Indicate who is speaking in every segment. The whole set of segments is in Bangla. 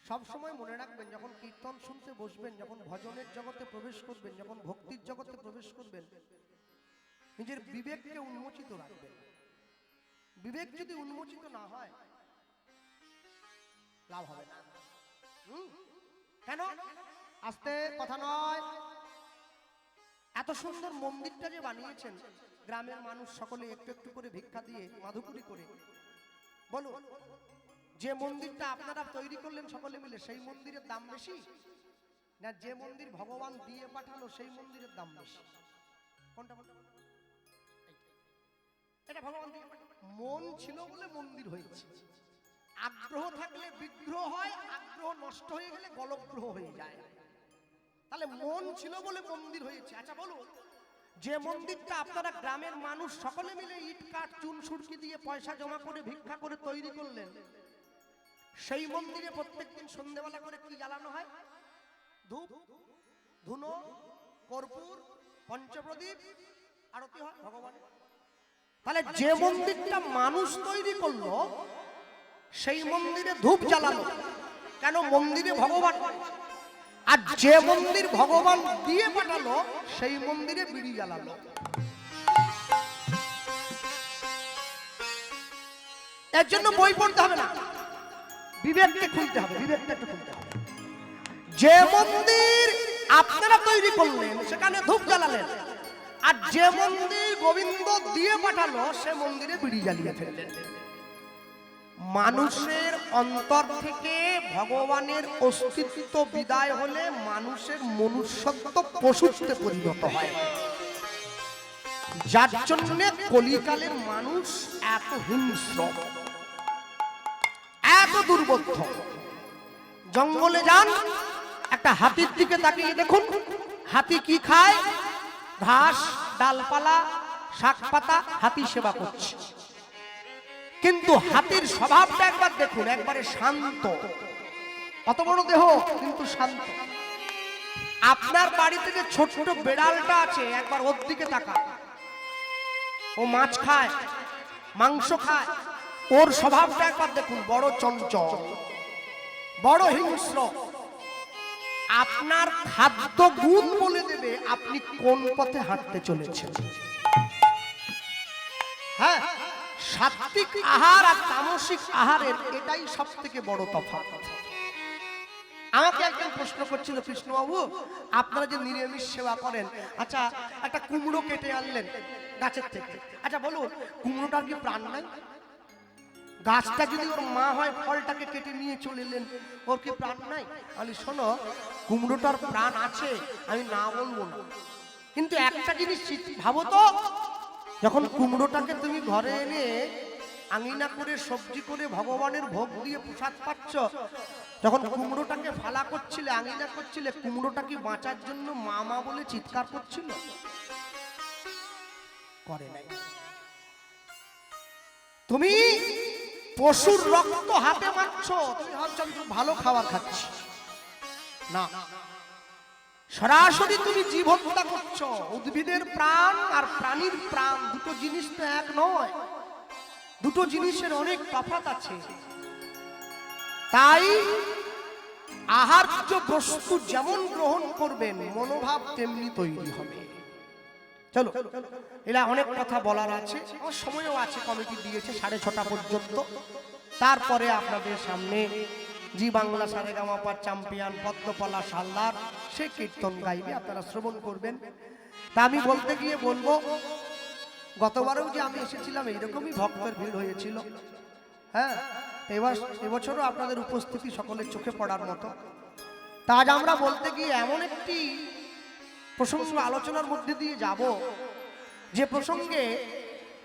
Speaker 1: সব সময় মনে রাখবেন, যখন কীর্তন শুনতে বসবেন, যখন ভজনের জগতে প্রবেশ করবেন, যখন ভক্তির জগতে প্রবেশ করবেন, নিজের বিবেককে উন্মোচিত রাখবেন। বিবেক যদি উন্মোচিত না হয়, লাভ হবে না। কেন? আস্তে কথা নয়। এত সুন্দর মন্দিরটা যে বানিয়েছেন, গ্রামের মানুষ সকলে একটু একটু করে ভিক্ষা দিয়ে, মাধুকুরি করে, বলুন, যে মন্দিরটা আপনারা তৈরি করলেন সকলে মিলে, সেই মন্দিরের দাম বেশি না যে মন্দির ভগবান দিয়ে পাঠালো সেই মন্দিরের দাম বেশি? কোনটা? এটা ভগবান দিয়ে পাঠালো। মন ছিল বলে মন্দির হয়েছে। আগ্রহ থাকলে বিগ্রহ হয়, আগ্রহ নষ্ট হয়ে গেলে গলগ্রহ হয়ে যায়। তাহলে মন ছিল বলে মন্দির হয়েছে। আচ্ছা বলুন, যে মন্দিরটা আপনারা গ্রামের মানুষ সকলে মিলে ইট কাঠ চুন সুরকি দিয়ে পয়সা জমা করে ভিক্ষা করে তৈরি করলেন, সেই মন্দিরে প্রত্যেকদিন সন্ধ্যেবেলা করে কি জ্বালানো হয়? ধূপ, ধুনো, কর্পূর, পঞ্চপ্রদীপ আরতি হয় ভগবান। তাহলে যে মন্দিরটা মানুষ তৈরি করলো, সেই মন্দিরে ধূপ জ্বালানো কেন? মন্দিরে ভগবান। আর যে মন্দির ভগবান দিয়ে পাঠালো, সেই মন্দিরে বিড়ি জ্বালালো। এর জন্য বই পড়তে হবে না, বিবেককে খুলতে হবে, বিবেকটা একটু খুলতে হবে। যে মন্দির আপনারা তৈরি করলেন, সেখানে ধূপ জ্বালালেন, আর যে মন্দির গোবিন্দ দিয়ে পাঠালো, সে মন্দিরে বিড়ি জ্বালিয়ে ফেললেন। মানুষের অন্তর থেকে ভগবানের অস্তিত্ব বিদায় হলে মানুষের মনুষ্যত্ব পশুত্বে পরিণত হয়। যার জন্য কলিকালের মানুষ এত হিংস্র, এত দুর্বোধ্য। জঙ্গলে যান, একটা হাতির দিকে তাকিয়ে দেখুন, হাতি কি খায়? ঘাস, ডালপালা, শাক পাতা। হাতি সেবা করছে, কিন্তু হাতির স্বভাবটা একবার দেখুন, একবারে শান্ত। অত বড় দেহ কিন্তু শান্ত। আপনার বাড়িতে যে ছোট ছোট বেড়ালটা আছে, একবার ওর দিকে তাকান। ও মাছ খায়, মাংস খায়, ওর স্বভাবটা একবার দেখুন, বড় চঞ্চল, বড় হিংস্র। আপনার খাদ্য গুণ বলে দেবে আপনি কোন পথে হাঁটতে চলেছেন। হ্যাঁ, সাত্বিক আহার আর তামসিক আহারের এটাই সব থেকে বড় তফাৎ। আমাকে একজন প্রশ্ন করছিল, কৃষ্ণবাবু আপনারা যে নিরামিষ সেবা করেন, আচ্ছা একটা কুমড়ো কেটে আনলেন গাছের থেকে, আচ্ছা বলুন কুমড়োটার কি প্রাণ নাই? গাছটা যদি ওর মা হয়, ফলটাকে কেটে নিয়ে চলে এলেন, ওর কি প্রাণ নাই? আমি শোনো, কুমড়োটার প্রাণ আছে, আমি না বলবো না, কিন্তু একটা জিনিস ভাবো তো, যখন কুমড়োটাকে তুমি ঘরে এনে আঙিনা করে সবজি করে ভগবানের ভোগ দিয়ে প্রসাদ পাচ্ছ, যখন কুমড়োটাকে ফালা করছিলে, আঙিনা করছিলে, কুমড়োটা কি বাঁচার জন্য মা মা বলে চিৎকার করছিল? করে নাই। তুমি পশুর রক্ত হাতে মারছ, তুমি ভাবছ ভালো খাবার খাচ্ছি না, সরাসরি তুমি জীব হত্যা করছো। উদ্ভিদের প্রাণ আর প্রাণীর প্রাণ দুটো জিনিস তো এক নয়, দুটো জিনিসের অনেক তফাৎ আছে। তাই আহার্য বস্তু যেমন গ্রহণ করবেন, মনোভাব তেমনি তৈরি হবে। চলো, এরা অনেক কথা বলার আছে, আমার সময়ও আছে, কমিটি দিয়েছে 6:30 পর্যন্ত। তারপরে আপনাদের সামনে জি বাংলা সারেগামাপার চ্যাম্পিয়ন পদ্মপলা সালদার সে কীর্তন গাইবে, আপনারা শ্রবণ করবেন। তা আমি বলতে গিয়ে বলবো, গতবারেও যে আমি এসেছিলাম এইরকমই ভক্তের ভিড় হয়েছিল। হ্যাঁ, এবছরও আপনাদের উপস্থিতি সকলের চোখে পড়ার মতো। তা আজ আমরা বলতে গিয়ে এমন একটি প্রসঙ্গ আলোচনার মধ্যে দিয়ে যাব, যে প্রসঙ্গে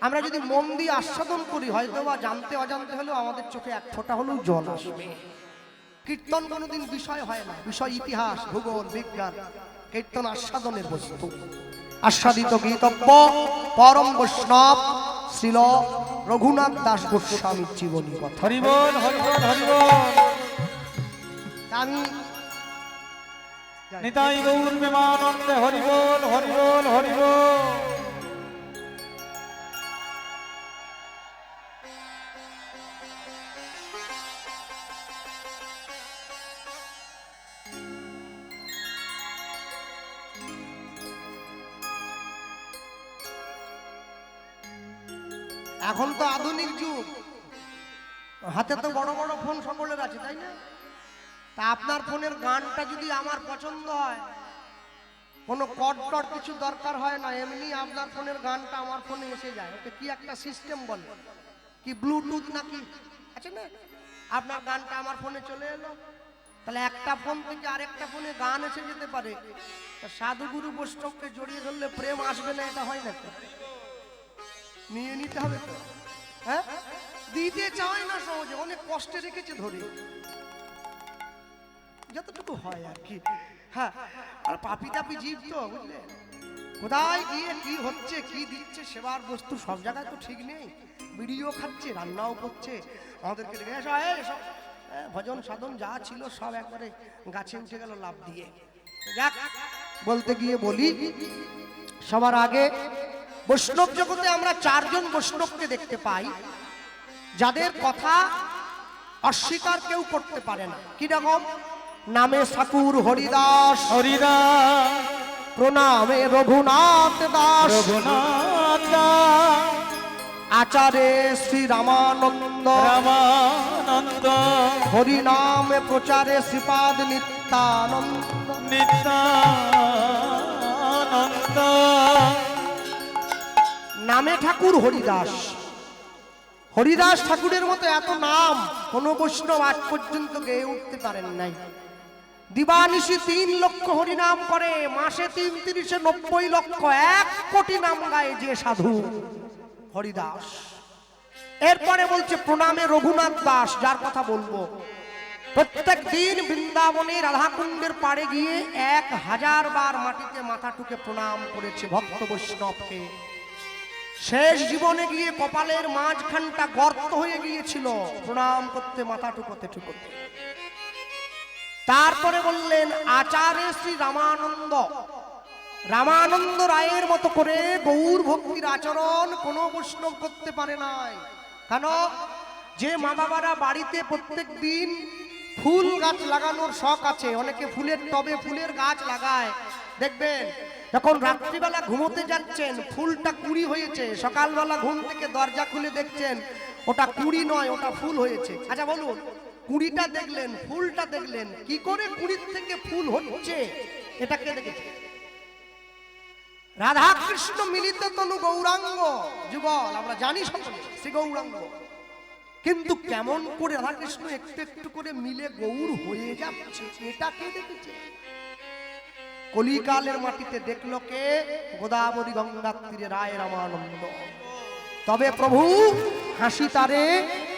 Speaker 1: আমরা যদি মন দিয়ে আস্বাদন করি, হয়তো বা জানতে অজান্তে হলেও আমাদের চোখে এক ফোঁটা হলেও জল আসবে। কীর্তন কোনোদিন বিষয় হয় না, বিষয় ইতিহাস, ভূগোল, বিজ্ঞান। কীর্তন আস্বাদনের বস্তু। আস্বাদিত গীতব্য পরম বৈষ্ণব শ্রীল রঘুনাথ দাস গোস্বামীর জীবনী কথা।
Speaker 2: হরি বল, হরি বল, হরি বল।
Speaker 1: আমি
Speaker 2: নিতাই গৌর প্রেমানন্দে হরি বল, হরি বল, হরি বল।
Speaker 1: এখন তো আধুনিক যুগ, হাতে তো বড় বড় ফোন সকলের আছে, তাই না? তা আপনার ফোনের গানটা যদি আমার পছন্দ হয়, কোনো কর্ড টর্ড কিছু দরকার হয় না, এমনি আপনার ফোনের গানটা আমার ফোনে এসে যায়। ওকে কি একটা সিস্টেম বলে, কি ব্লুটুথ নাকি আছে না, আপনার গানটা আমার ফোনে চলে এলো। তাহলে একটা ফোন থেকে আরেকটা ফোনে গান এসে যেতে পারে। সাধুগুরু বৈষ্ণবকে জড়িয়ে ধরলে প্রেম আসবে না, এটা হয় না তো? নিয়ে নিতে হবে তো, হ্যাঁ? দিতে চায় না সহজে, অনেক কষ্টে রেখেছে ধরে, যতটুকু হয় আর কি। হ্যাঁ, আর পাপি তাপি জীব তো, বুঝলে, কোথায় গিয়ে কি হচ্ছে, কি দিচ্ছে, সেবার বস্তু সব জায়গায় তো ঠিক নেই। ভিডিও খাচ্ছে, রান্নাও করছে, আমাদেরকে দেখে এসব ভজন সাধন যা ছিল সব একবারে গাছে উঠে গেল লাভ দিয়ে। যাক, বলতে গিয়ে বলি, সবার আগে বৈষ্ণব জগতে আমরা চারজন বৈষ্ণবকে দেখতে পাই, যাদের কথা অস্বীকার কেউ করতে পারে না। কি রকম? নামে ঠাকুর হরিদাস,
Speaker 2: হরিদাস,
Speaker 1: প্রণামে রঘুনাথ দাস,
Speaker 2: রঘুনাথ দাস,
Speaker 1: আচারে শ্রী রামানন্দ,
Speaker 2: রামানন্দ,
Speaker 1: হরিনামে প্রচারে শ্রীপাদ নিত্যানন্দ।
Speaker 2: নিত্যানন্দ।
Speaker 1: নামে ঠাকুর হরিদাস, হরিদাস ঠাকুরের মতো এত নাম কোন বৈষ্ণব আজ পর্যন্ত গেয়ে উঠতে পারেন নাই। দিবানিশি 3 লক্ষ হরিনাম করে, মাসে 3 3 90 লক্ষ, 1 কোটি নাম গায় যে সাধু হরিদাস। এরপরে বলছে প্রণামে রঘুনাথ দাস, যার কথা বলবো, প্রত্যেক দিন বৃন্দাবনে রাধাকুণ্ডের পাড়ে গিয়ে 1000 বার মাটিতে মাথা টুকে প্রণাম করেছে ভক্ত বৈষ্ণবকে। শেষ জীবনে গিয়ে কপালের মাঝখানটা গর্ত হয়ে গিয়েছিল প্রণাম করতে, মাথা টুকোতে টুকোতে। তারপরে বললেন আচার্য শ্রী রামানন্দ, রামানন্দ রায়ের মতো করে গৌর ভক্তির আচরণ কোন বৈষ্ণব করতে পারে নাই। কেন? যে মা বাবারা বাড়িতে প্রত্যেক দিন ফুল গাছ লাগানোর শখ আছে, অনেকে ফুলের টবে ফুলের গাছ লাগায়, দেখবেন যখন রাত্রিবেলা ঘুমোতে যাচ্ছেন ফুলটা কুড়ি হয়েছে, সকালবেলা ঘুম থেকে দরজা খুলে দেখছেন ওটা কুড়ি নয়, ওটা ফুল হয়েছে। আচ্ছা বলুন, কুড়িটা দেখলেন, ফুলটা দেখলেন, কি করে কুড়ির থেকে ফুল হচ্ছে এটাকে দেখেছে? রাধা কৃষ্ণ মিলিত তনু গৌরাঙ্গ যুগল, আমরা জানি সকলে শ্রী গৌরাঙ্গ, কিন্তু কেমন করে রাধা কৃষ্ণ একটু একটু করে মিলে গৌর হয়ে যাচ্ছে, এটা কে দেখেছে? কলিকালের মাটিতে দেখলো কে? গোদাবরী গঙ্গার তীরে রায় রামানন্দ। তবে প্রভু হাসি তারে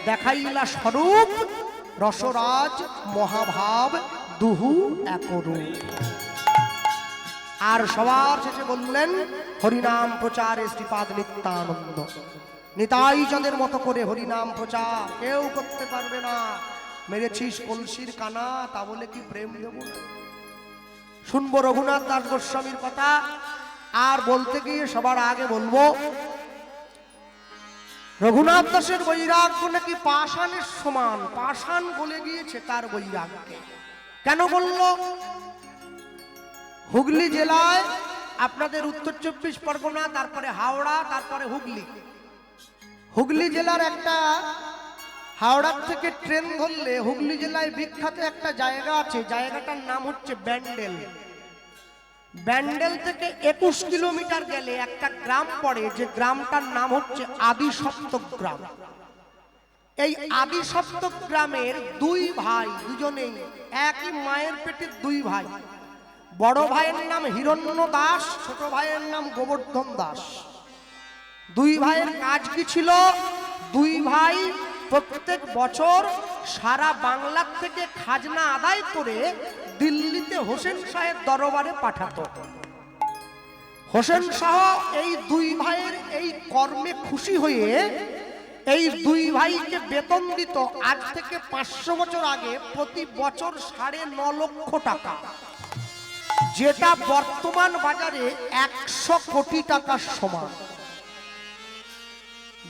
Speaker 1: দেখাইলা স্বরূপ, রসরাজ মহাভাব দুহু একরূপ। আর সবার শেষে বললেন হরিনাম প্রচারে শ্রীপাদ নিত্যানন্দ। নিতাই চাঁদের মতো করে হরিনাম প্রচার কেউ করতে পারবে না। মেরেছিস কলসির কানা, তা বলে কি প্রেম দেব না? শুনবো রঘুনাথ দাস গোস্বামীর কথা। আর বলতে গিয়ে সবার আগে বলবো, রঘুনাথ দাসের বৈরাগ্য নাকি পাষাণের সমান, পাষাণ গলে গিয়েছে তার বৈরাগ্যে। কেন বলল? হুগলি জেলায়, আপনাদের উত্তর 24 পরগনা, তারপরে হাওড়া, তারপরে হুগলি, হুগলি জেলার একটা, হাওড়ার থেকে ট্রেন ধরলে হুগলি জেলায় বিখ্যাত একটা জায়গা আছে, জায়গাটার নাম হচ্ছে ব্যান্ডেল। ব্যান্ডেল থেকে 21 কিলোমিটার গেলে একটা গ্রাম পড়ে, যে গ্রামটার নাম হচ্ছে আদিসপ্তক গ্রাম। এই আদিসপ্তক গ্রামের 2 ভাই, দুজনেই একই মায়ের পেটের 2 ভাই। বড় ভাইয়ের নাম হিরণ্য দাস, ছোট ভাইয়ের নাম গোবর্ধন দাস। 2 ভাইয়ের কাজ কি ছিল? 2 ভাই প্রত্যেক বছর সারা বাংলার থেকে খাজনা আদায় করে দিল্লিতে হোসেন শাহের দরবারে পাঠাতো। হোসেন শাহ এই 2 ভাইয়ের এই কর্মে খুশি হয়ে এই 2 ভাইকে বেতন দিত আজ থেকে 500 বছর আগে প্রতি বছর 9.5 লক্ষ টাকা, যেটা বর্তমান বাজারে 100 কোটি টাকার সমান।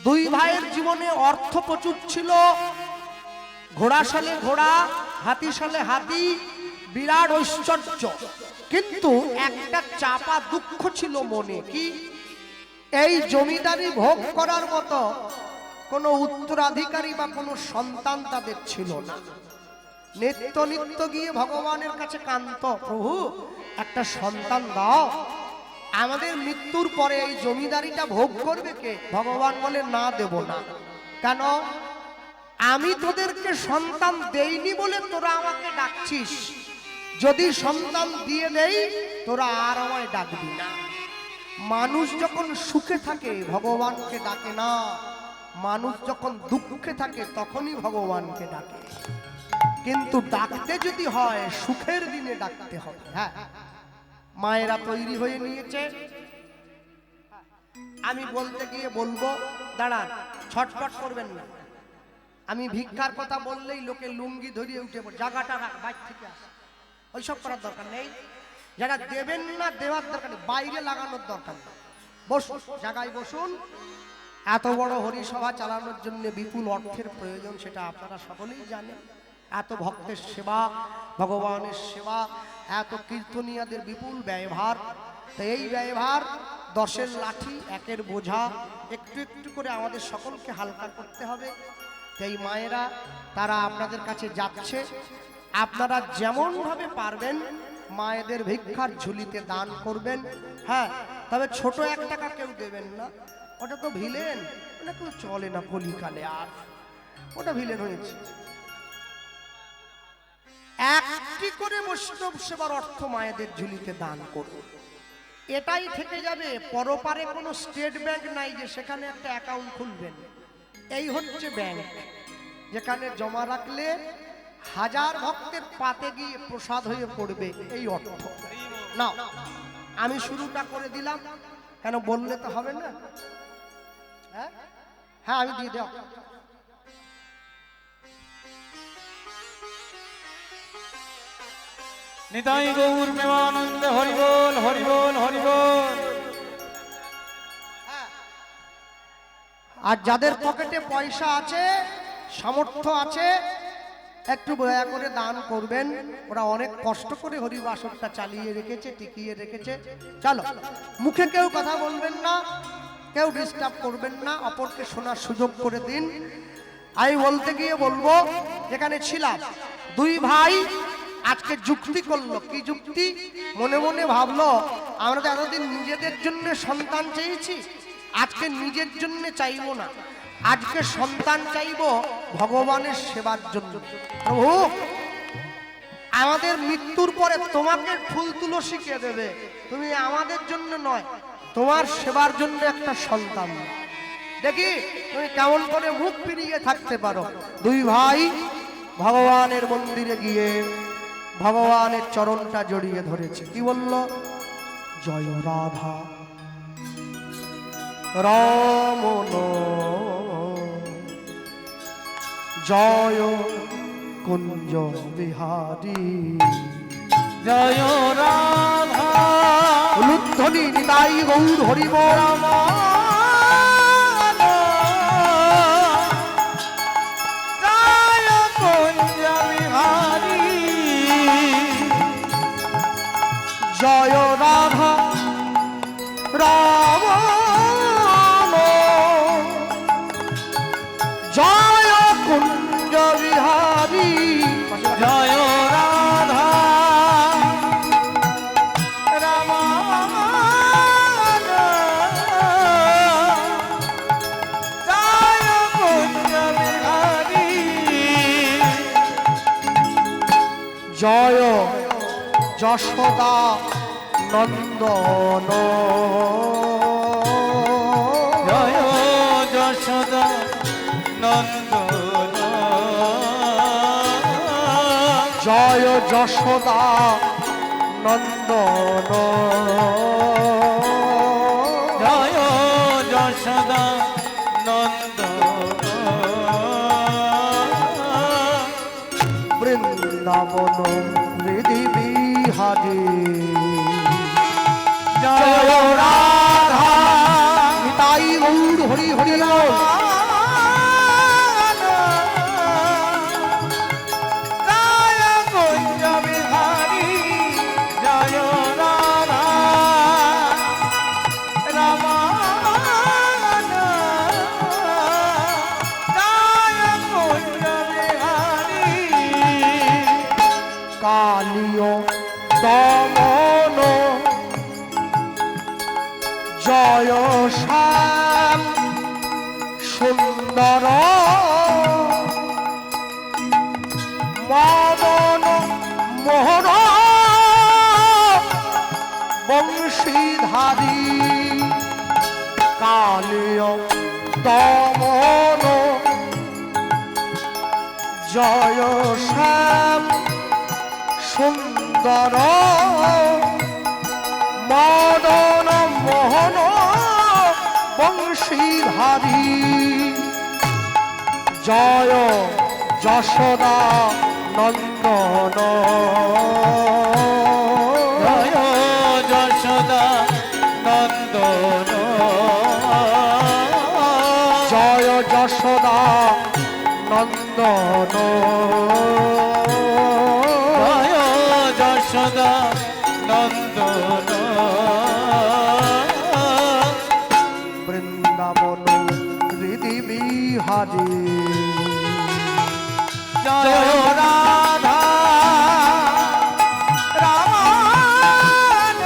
Speaker 1: 2 ভাইয়ের জীবনে অর্থ প্রচুর ছিল, ঘোড়া সালে ঘোড়া, হাতি সালে হাতি, বিরাট ঐশ্বর্য। কিন্তু একটা চাপা দুঃখ ছিল মনে। কি? এই জমিদারি ভোগ করার মতো কোনো উত্তরাধিকারী বা কোনো সন্তান তাদের ছিল না। নিত্য নিত্য গিয়ে ভগবানের কাছে কান্ত, প্রভু একটা সন্তান দাও, আমাদের মৃত্যুর পরে এই জমিদারিটা ভোগ করবে কে? ভগবান বলে না, দেব না। কেন? আমি তোদেরকে সন্তান দেইনি বলে তোরা আমাকে ডাকছিস, যদি সন্তান দিয়ে দেই তোরা আর আমায় ডাকবি না। মানুষ যখন সুখে থাকে ভগবানকে ডাকে না, মানুষ যখন দুঃখে থাকে তখনই ভগবানকে ডাকে। কিন্তু ডাকতে যদি হয় সুখের দিনে ডাকতে হবে। হ্যাঁ, মায়েরা তৈরি হয়ে নিয়েছে। আমি বলতে গিয়ে বলবো, দাঁড়ান, ছটফট করবেন না। আমি ভিক্ষার কথা বললেই লোকে লুঙ্গি ধরিয়ে উঠে পড়ে, জায়গাটা রাখ, বাইরে থেকে আসে, ওইসব করার দরকার নেই। যারা দেবেন না দেওয়ার দরকার নেই, বাইরে লাগানোর দরকার নেই। বসুন, জায়গায় বসুন। এত বড় হরিসভা চালানোর জন্য বিপুল অর্থের প্রয়োজন, সেটা আপনারা সকলেই জানেন। এত ভক্তের সেবা, ভগবানের সেবা, এত কীর্তনিয়াদের বিপুল ব্যয়ভার। তো এই ব্যয়ভার 10-এর লাঠি, 1-এর বোঝা, একটু একটু করে আমাদের সকলকে হালকা করতে হবে। এই মায়েরা তারা আপনাদের কাছে যাচ্ছে, আপনারা যেমন ভাবে পারবেন মায়েদের ভিক্ষার ঝুলিতে দান করবেন। হ্যাঁ, তবে ছোট 1 টাকা কেউ দেবেন না, ওটা তো ভিলেন, ওটা কেউ চলে না কলিকালে, আর ওটা ভিলেন হয়েছে। 1টি করে বৈষ্ণব সেবার অর্থ মায়েদের ঝুলিতে দান করুন। এটাই থেকে যাবে। পরপারে কোনো স্টেট ব্যাংক নাই যে সেখানে একটা অ্যাকাউন্ট খুলবেন। এই হচ্ছে ব্যাংক, যেখানে জমা রাখলে 1000 ভক্তের পাতে গিয়ে প্রসাদ হয়ে পড়বে এই অর্থ। না, আমি শুরুটা করে দিলাম, কেন বললে তো হবে না। হ্যাঁ হ্যাঁ, আমি দিয়ে দাও।
Speaker 2: নিতাই গৌর প্রেমানন্দ হরি বল, হরি বল, হরি বল।
Speaker 1: আর যাদের পকেটে পয়সা আছে, সামর্থ্য আছে, একটু দয়া করে দান করবেন। ওরা অনেক কষ্ট করে হরিবাসরটা চালিয়ে রেখেছে, টিকিয়ে রেখেছে। চলো, মুখে কেউ কথা বলবেন না, কেউ ডিস্টার্ব করবেন না, অপরকে শোনার সুযোগ করে দিন। আমি বলতে গিয়ে বলবো, যেখানে ছিলাম 2 ভাই আজকে যুক্তি করলো। কি যুক্তি? মনে মনে ভাবলো, আমরা তো এতদিন নিজেদের জন্য সন্তান চেয়েছি, আজকে নিজের জন্য চাইবো না, আজকে সন্তান চাইবো ভগবানের সেবার জন্য। প্রভু, আমাদের মৃত্যুর পরে তোমাকে ফুল তুলসী কে দেবে? তুমি আমাদের জন্য নয়, তোমার সেবার জন্য একটা সন্তান। দেখি তুমি কেমন করে মুখ ফিরিয়ে থাকতে পারো। 2 ভাই ভগবানের মন্দিরে গিয়ে ভগবানের চরণটা জড়িয়ে ধরেছে। কি বলল? জয় রাধা রমন জয় কুঞ্জ বিহারী,
Speaker 2: জয় রাধা
Speaker 1: উলুধ্বনি নিতাই গৌর হরি বল।
Speaker 2: জয় কুঞ্জ বিহারী,
Speaker 1: জয় রাধা রমন জয় কুঞ্জ বিহারী,
Speaker 2: জয় রাধা রমন, জয় কুঞ্জ বিহারী,
Speaker 1: জয় যশোদা নন্দন,
Speaker 2: জয় যশোদা নন্দন,
Speaker 1: জয় যশোদা নন্দন,
Speaker 2: জয় যশোদা নন্দন,
Speaker 1: বৃন্দাবন হৃদি বিহারী,
Speaker 2: জয় রাধা
Speaker 1: নিতাই গৌর হরি হরি বল।
Speaker 2: জয় কুঞ্জ বিহারী, জয় রাধা রমন,
Speaker 1: দমন জয় শ্যাম সুন্দর মদন মোহন বংশীধারী কালীয় দমন জয় শ্যাম সুন্দর মদন মোহন বংশীধারী জয় যশোদা নন্দন
Speaker 2: জয় যশোদা নন্দন
Speaker 1: জয় যশোদা নন্দন
Speaker 2: জয় যশোদা নন্দন
Speaker 1: বৃন্দাবন হৃদি বিহারী
Speaker 2: জয় রাধা রমণ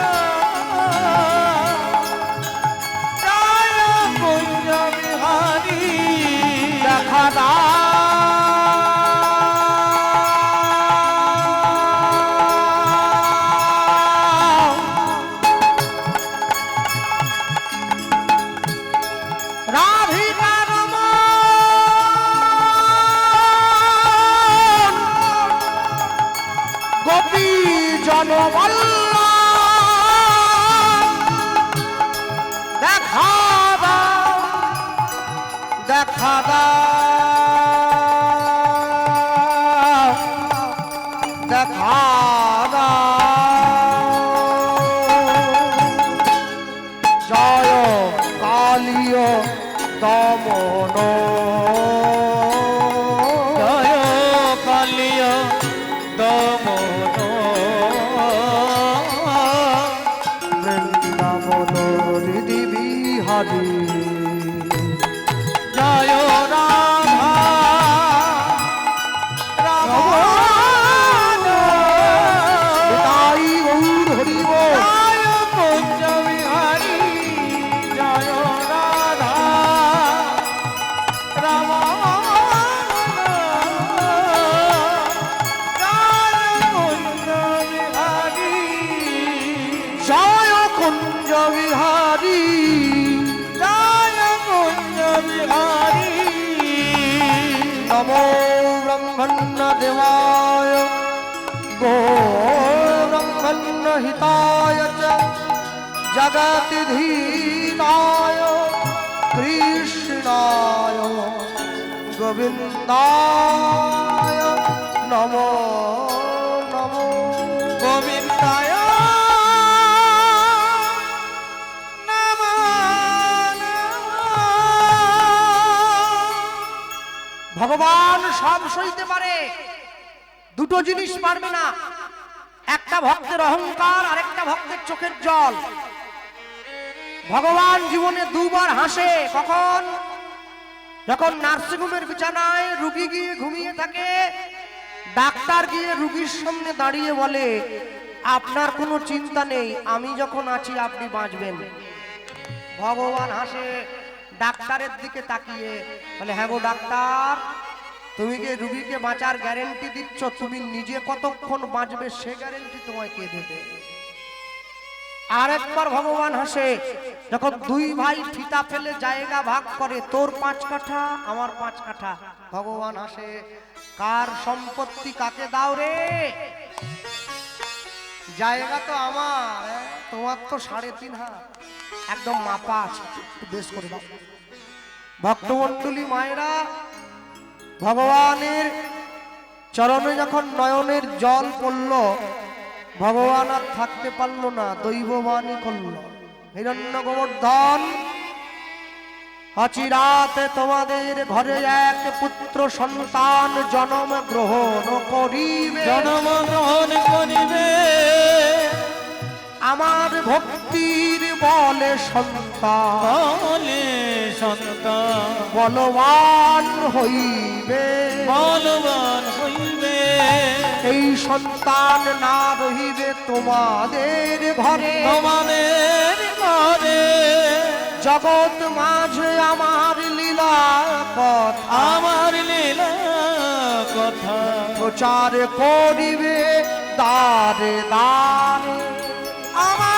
Speaker 2: জয় কুঞ্জ বিহারী
Speaker 1: দেখা দাও রাধিকা রমণ গোপী জনবল্লভ দেখা দাও দেখা দাও দেখা দাও জয় কালীয় দমন
Speaker 2: জয় কালিয় দমন
Speaker 1: বৃন্দাবন হৃদি বিহারী
Speaker 2: জয় রাধা রমণ
Speaker 1: তাই গৌর হরিব
Speaker 2: জয় কুঞ্জ বিহারী জয় রাধা রমণ জয় কুঞ্জ বিহারী
Speaker 1: জয় কুঞ্জ বিহারী
Speaker 2: জয় কুঞ্জ বিহারী
Speaker 1: নমো ব্রহ্মণ্য দেবায় গো ব্রহ্মণ্য হিতায় চ জগতিধীতায় কৃষ্ণায় গোবিন্দায় নমো নমো
Speaker 2: গোবিন্দায় নমো
Speaker 1: ভগবান সব সইতে পারে, দুটো জিনিস পারবে না, একটা ভক্তের অহংকার আর একটা ভক্তের চোখের জল। ভগবান জীবনে দুবার হাসে, কখন? যখন নার্সিংহোমের বিছানায় রুগী গিয়ে ঘুমিয়ে থাকে, ডাক্তার গিয়ে রুগীর সামনে দাঁড়িয়ে বলে, আপনার কোনো চিন্তা নেই, আমি যখন আছি আপনি বাঁচবেন। ভগবান হাসে ডাক্তারের দিকে তাকিয়ে, বলে হ্যাঁ গো ডাক্তার, তুমি যে রুগীকে বাঁচার গ্যারেন্টি দিচ্ছ, তুমি নিজে কতক্ষণ বাঁচবে সে গ্যারেন্টি তোমায় কে দেবে? আরেকবার ভগবান হাসে, যখন দুই ভাই ফিতা ফেলে জায়গা ভাগ করে, তোর 5 কাঠা আমার 5 কাঠা। ভগবান হাসে, কার সম্পত্তি কাকে দাও রে? জায়গা তো আমার, তোমার তো 3.5 হাত, একদম মাপা আছে, একটু বেশ করে দাও। ভক্তমণ্ডলী মায়েরা, ভগবানের চরণে যখন নয়নের জল পড়ল, ভগবান আর থাকতে পারল না, দৈববাণী করল, হিরণ্য গোবর্ধন, অচিরাতে তোমাদের ঘরে এক পুত্র সন্তান জন্ম গ্রহণ করিবে,
Speaker 2: জন্ম গ্রহণ করিবে,
Speaker 1: আমার ভক্তির বলে সন্তান,
Speaker 2: বলে সন্তান
Speaker 1: বলবান হইবে,
Speaker 2: বলবান হইবে।
Speaker 1: এই সন্তান না রহিবে তোমাদের ঘরে,
Speaker 2: তোমাদের ঘরে
Speaker 1: জগৎ মাঝে আমার লীলা কথা,
Speaker 2: আমার লীলা কথা
Speaker 1: প্রচার করিবে দারে দারে। আমার